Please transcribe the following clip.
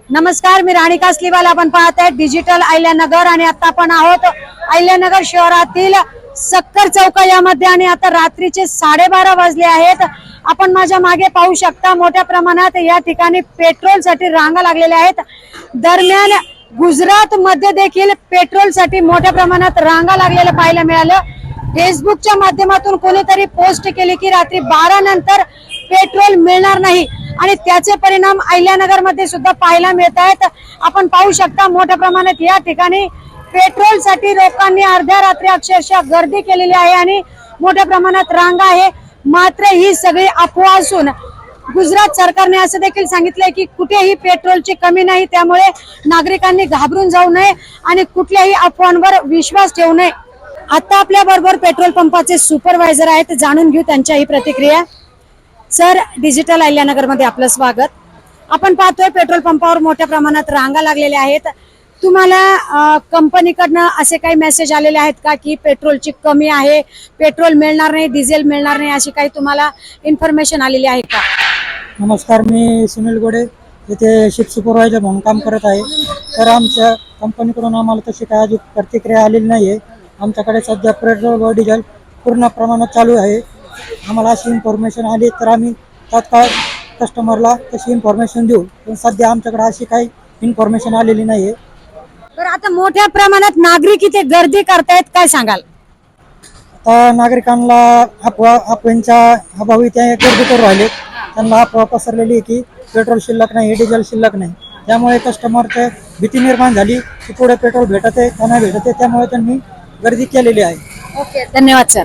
नमस्कार, मी राणी कासलीवाल. आपण पाहत आहे डिजिटल अहिल्यानगर आणि आता आपण आहोत अहिल्यानगर शहरातील सक्कर चौक यामध्ये आणि आता रात्रीचे 12:30 वाजले आहेत. आपण माझ्या मागे पाहू शकता मोठ्या प्रमाणात या ठिकाणी पेट्रोल साठी रांगा लागलेल्या आहेत. दरम्यान गुजरात मध्ये देखील पेट्रोल साठी मोठ्या प्रमाणात रांगा लागलेल्या पाहायला मिळालं. फेसबुकच्या माध्यमातून कोणीतरी पोस्ट केली की रात्री 12 नंतर पेट्रोल मिळणार नाही आणि त्याचे परिणाम अहिल्यानगर मध्ये सुद्धा पाहायला मिळत आहेत. आपण पाहू शकता मोठ्या प्रमाणात या ठिकाणी पेट्रोल साठी लोकांनी अर्ध्या रात्री अक्षरशः गर्दी केलेली आहे आणि मोठ्या प्रमाणात रांगा आहे. मात्र ही सगळी अफवा असून गुजरात सरकारने असं देखील सांगितलंय की कुठेही पेट्रोलची कमी नाही, त्यामुळे नागरिकांनी घाबरून जाऊ नये आणि कुठल्याही अफवांवर विश्वास ठेवू नये. आता आपल्या बरोबर पेट्रोल पंपाचे सुपरवायझर आहेत, जाणून घेऊ त्यांच्या ही प्रतिक्रिया. सर, डिजिटल अहिल्यानगर मध्ये आपलं स्वागत. आपण पाहतोय पेट्रोल पंपावर मोठ्या प्रमाणात रांगा लागलेल्या आहेत. तुम्हाला कंपनीकडनं असे काही मेसेज आलेले आहेत का की पेट्रोलची कमी आहे, पेट्रोल मिळणार नाही, डिझेल मिळणार नाही, अशी काही तुम्हाला इन्फॉर्मेशन आलेली आहे का? नमस्कार, मी सुनील गोडे इथे शिप सुपरवायझर म्हणून काम करत आहे. तर आमच्या कंपनीकडून आम्हाला तशी काय अजून प्रतिक्रिया आलेली नाही आहे. आमच्याकडे सध्या पेट्रोल व डिझेल पूर्ण प्रमाणात चालू आहे. आम्हाला अशी इन्फॉर्मेशन आली तर आम्ही तात्काळ कस्टमरला तशी इन्फॉर्मेशन देऊ, पण सध्या आमच्याकडे अशी काही इन्फॉर्मेशन आलेली नाही आहे. तर आता मोठ्या प्रमाणात नागरिक इथे गर्दी करतायत, काय सांगाल? आता नागरिकांना अफवांच्या अभावी ते गर्दी करू राहिले. त्यांना अफवा पसरलेली आहे की पेट्रोल शिल्लक नाही, डिझेल शिल्लक नाही. त्यामुळे कस्टमरचे भीती निर्माण झाली की पुढे पेट्रोल भेटत आहे का नाही भेटत आहे, त्यामुळे त्यांनी गर्दी केलेली आहे. ओके, धन्यवाद सर.